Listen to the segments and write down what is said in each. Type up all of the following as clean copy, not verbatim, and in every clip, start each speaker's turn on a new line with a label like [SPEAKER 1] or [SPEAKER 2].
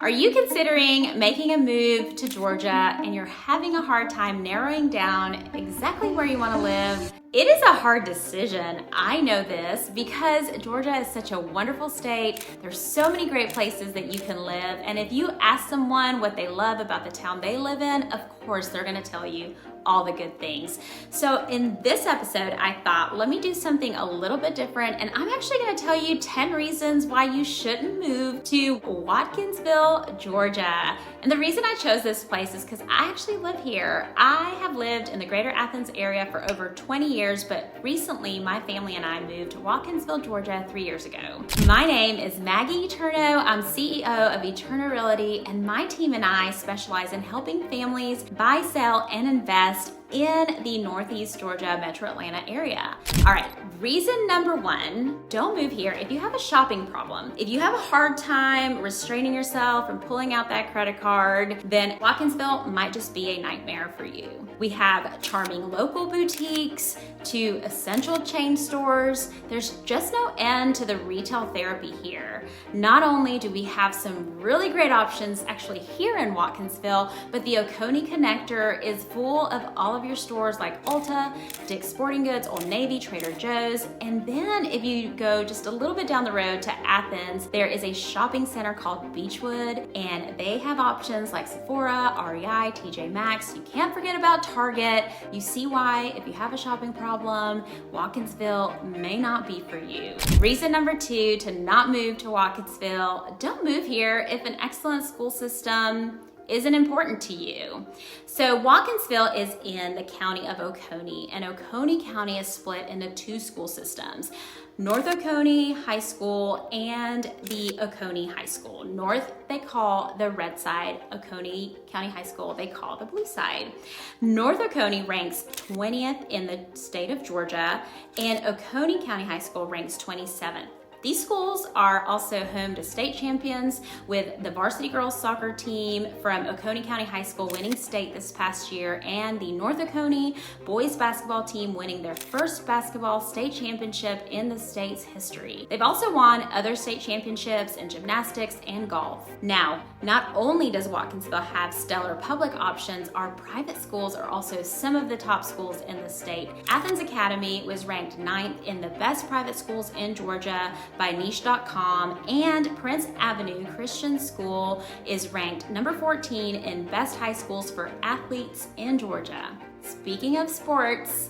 [SPEAKER 1] Are you considering making a move to Georgia and you're having a hard time narrowing down exactly where you want to live? It is a hard decision. I know this because Georgia is such a wonderful state. There's so many great places that you can live. And if you ask someone what they love about the town they live in, of course, they're going to tell you all the good things. So in this episode, I thought, let me do something a little bit different. And I'm actually going to tell you 10 reasons why you shouldn't move to Watkinsville, Georgia. And the reason I chose this place is because I actually live here. I have lived in the greater Athens area for over 20 years, but recently my family and I moved to Watkinsville, Georgia 3 years ago. My name is Maggie Eterno. I'm CEO of Eterno Realty, and my team and I specialize in helping families buy, sell, and invest in the Northeast Georgia metro Atlanta area. All right, reason number one, don't move here if you have a shopping problem. If you have a hard time restraining yourself from pulling out that credit card, then Watkinsville might just be a nightmare for you. We have charming local boutiques to essential chain stores. There's just no end to the retail therapy here. Not only do we have some really great options actually here in Watkinsville, but the Oconee connector is full of all of your stores like Ulta, Dick's Sporting Goods, Old Navy, Trader Joe's. And then if you go just a little bit down the road to Athens, there is a shopping center called Beechwood, and they have options like Sephora, REI, TJ Maxx. You can't forget about Target. You see why, if you have a shopping problem, Watkinsville may not be for you. Reason number two to not move to Watkinsville, don't move here if an excellent school system isn't important to you. So Watkinsville is in the county of Oconee, and Oconee County is split into two school systems: North Oconee High School and the Oconee High School. North they call the red side, Oconee County High School they call the blue side. North Oconee ranks 20th in the state of Georgia, and Oconee County High School ranks 27th. These schools are also home to state champions, with the varsity girls soccer team from Oconee County High School winning state this past year, and the North Oconee boys basketball team winning their first basketball state championship in the state's history. They've also won other state championships in gymnastics and golf. Now, not only does Watkinsville have stellar public options, our private schools are also some of the top schools in the state. Athens Academy was ranked 9th in the best private schools in Georgia by niche.com, and Prince Avenue Christian School is ranked number 14 in best high schools for athletes in Georgia. Speaking of sports,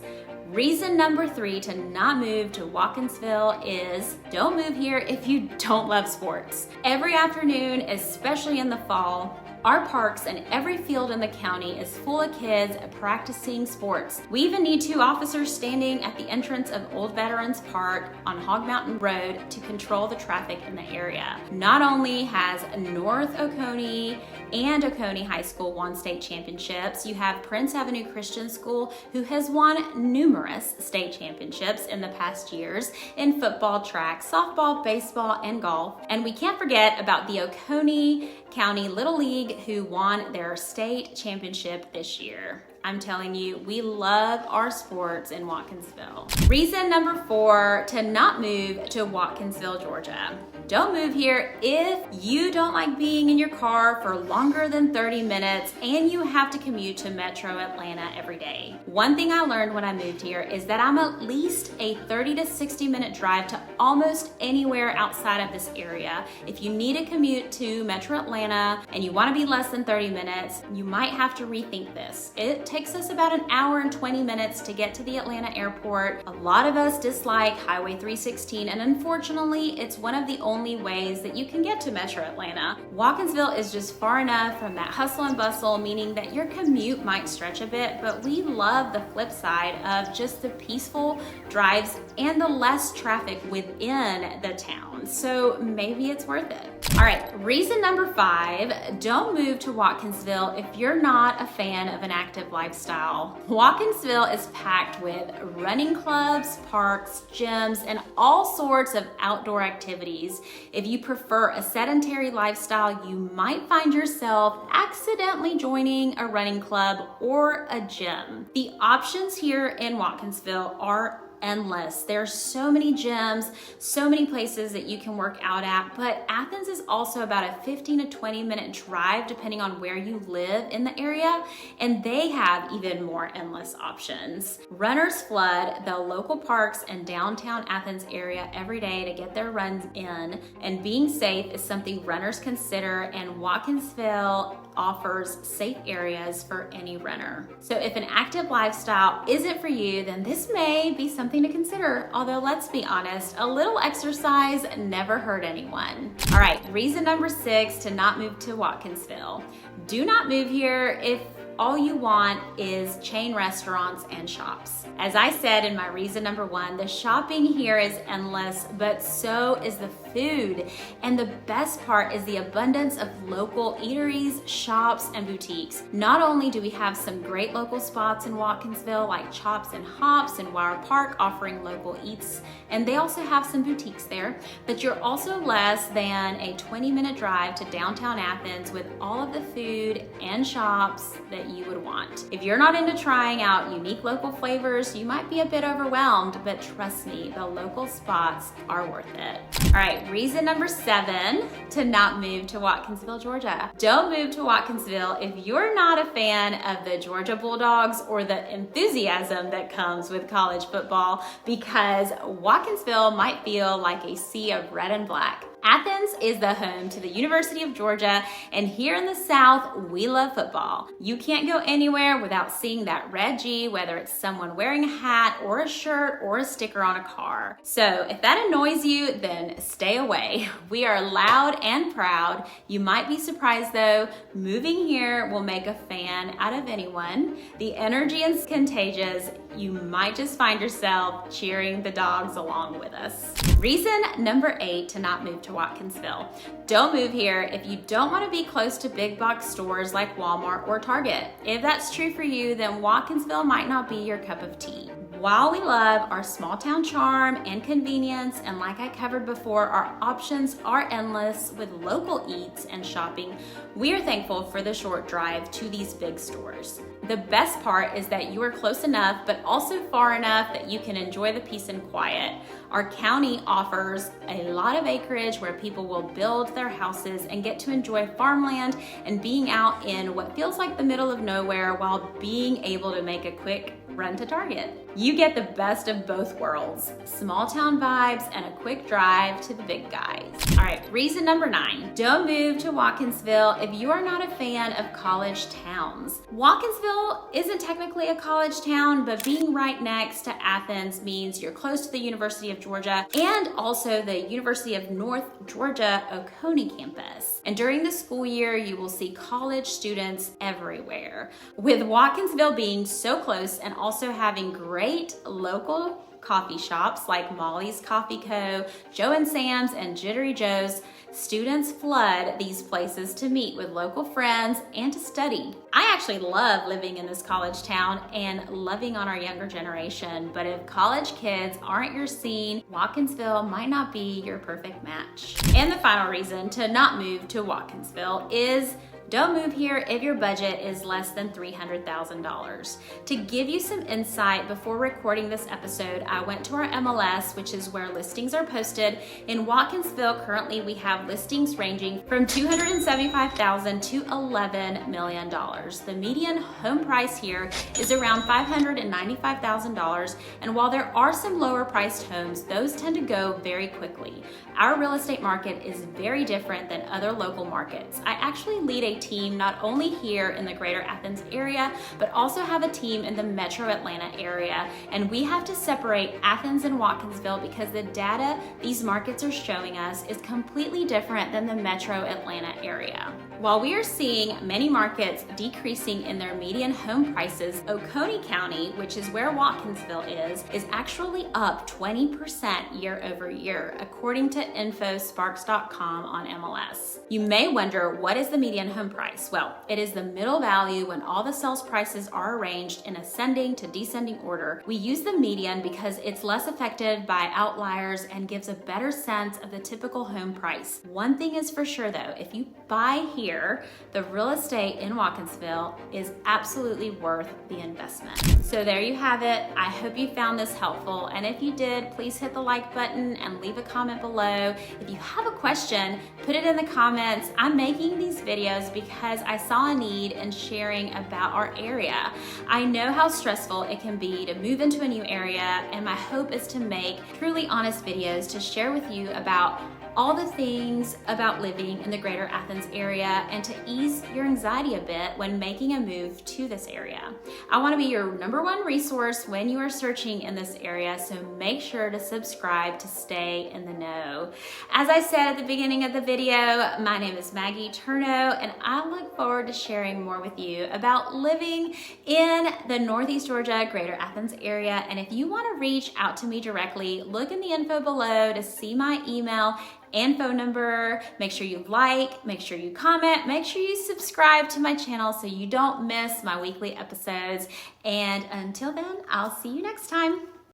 [SPEAKER 1] reason number three to not move to Watkinsville is don't move here if you don't love sports. Every afternoon, especially in the fall, our parks and every field in the county is full of kids practicing sports. We even need 2 officers standing at the entrance of Old Veterans Park on Hog Mountain Road to control the traffic in the area. Not only has North Oconee and Oconee High School won state championships, you have Prince Avenue Christian School, who has won numerous state championships in the past years in football, track, softball, baseball, and golf. And we can't forget about the Oconee County Little League, who won their state championship this year. I'm telling you, we love our sports in Watkinsville. Reason number 4 to not move to Watkinsville, Georgia. Don't move here if you don't like being in your car for longer than 30 minutes and you have to commute to Metro Atlanta every day. One thing I learned when I moved here is that I'm at least a 30 to 60 minute drive to almost anywhere outside of this area. If you need a commute to Metro Atlanta and you want to be less than 30 minutes, you might have to rethink this. It takes us about an hour and 20 minutes to get to the Atlanta airport. A lot of us dislike Highway 316, and unfortunately, it's one of the only ways that you can get to Metro Atlanta. Watkinsville is just far enough from that hustle and bustle, meaning that your commute might stretch a bit, but we love the flip side of just the peaceful drives and the less traffic within the town. So maybe it's worth it. All right, reason number 5, don't move to Watkinsville if you're not a fan of an active lifestyle. Watkinsville is packed with running clubs, parks, gyms, and all sorts of outdoor activities. If you prefer a sedentary lifestyle, you might find yourself accidentally joining a running club or a gym. The options here in Watkinsville are endless. There are so many gyms, so many places that you can work out at, but Athens is also about a 15 to 20 minute drive depending on where you live in the area, and they have even more endless options. Runners flood the local parks and downtown Athens area every day to get their runs in, and being safe is something runners consider, and Watkinsville offers safe areas for any runner. So if an active lifestyle isn't for you, then this may be something to consider. Although let's be honest, a little exercise never hurt anyone. All right, reason number 6 to not move to Watkinsville. Do not move here if all you want is chain restaurants and shops. As I said in my reason number 1, the shopping here is endless, but so is the food. And the best part is the abundance of local eateries, shops, and boutiques. Not only do we have some great local spots in Watkinsville like Chops and Hops and Wire Park offering local eats, and they also have some boutiques there, but you're also less than a 20-minute drive to downtown Athens with all of the food and shops that you would want. If you're not into trying out unique local flavors, you might be a bit overwhelmed, but trust me, the local spots are worth it. All right, reason number 7 to not move to Watkinsville, Georgia. Don't move to Watkinsville if you're not a fan of the Georgia Bulldogs or the enthusiasm that comes with college football, because Watkinsville might feel like a sea of red and black. Athens is the home to the University of Georgia, and here in the South, we love football. You can't go anywhere without seeing that red G, whether it's someone wearing a hat or a shirt or a sticker on a car. So if that annoys you, then stay away. We are loud and proud. You might be surprised though, moving here will make a fan out of anyone. The energy is contagious. You might just find yourself cheering the dogs along with us. Reason number 8 to not move to Watkinsville. Don't move here if you don't want to be close to big box stores like Walmart or Target. If that's true for you, then Watkinsville might not be your cup of tea. While we love our small town charm and convenience, and like I covered before, our options are endless with local eats and shopping, we are thankful for the short drive to these big stores. The best part is that you are close enough, but also far enough that you can enjoy the peace and quiet. Our county offers a lot of acreage where people will build their houses and get to enjoy farmland and being out in what feels like the middle of nowhere while being able to make a quick run to Target. You get the best of both worlds, small town vibes and a quick drive to the big guys. All right, reason number 9, don't move to Watkinsville if you are not a fan of college towns. Watkinsville isn't technically a college town, but being right next to Athens means you're close to the University of Georgia and also the University of North Georgia Oconee campus. And during the school year, you will see college students everywhere. With Watkinsville being so close and also having great local coffee shops like Molly's Coffee Co., Joe and Sam's, and Jittery Joe's, students flood these places to meet with local friends and to study. I actually love living in this college town and loving on our younger generation, but if college kids aren't your scene, Watkinsville might not be your perfect match. And the final reason to not move to Watkinsville is don't move here if your budget is less than $300,000. To give you some insight, before recording this episode, I went to our MLS, which is where listings are posted. In Watkinsville, currently we have listings ranging from $275,000 to $11 million. The median home price here is around $595,000, and while there are some lower priced homes, those tend to go very quickly. Our real estate market is very different than other local markets. I actually lead a team not only here in the greater Athens area, but also have a team in the metro Atlanta area. And we have to separate Athens and Watkinsville because the data these markets are showing us is completely different than the metro Atlanta area. While we are seeing many markets decreasing in their median home prices, Oconee County, which is where Watkinsville is actually up 20% year over year, according to infosparks.com on MLS. You may wonder, what is the median home home price? Well, it is the middle value when all the sales prices are arranged in ascending to descending order. We use the median because it's less affected by outliers and gives a better sense of the typical home price. One thing is for sure though, if you buy here, the real estate in Watkinsville is absolutely worth the investment. So there you have it. I hope you found this helpful, and if you did, please hit the like button and leave a comment below. If you have a question, put it in the comments. I'm making these videos because I saw a need in sharing about our area. I know how stressful it can be to move into a new area, and my hope is to make truly honest videos to share with you about all the things about living in the greater Athens area and to ease your anxiety a bit when making a move to this area. I want to be your #1 resource when you are searching in this area, so make sure to subscribe to stay in the know. As I said at the beginning of the video, my name is Maggie Turno, and I look forward to sharing more with you about living in the Northeast Georgia, greater Athens area. And if you want to reach out to me directly, look in the info below to see my email and phone number. Make sure you like, make sure you comment, make sure you subscribe to my channel so you don't miss my weekly episodes. And until then, I'll see you next time.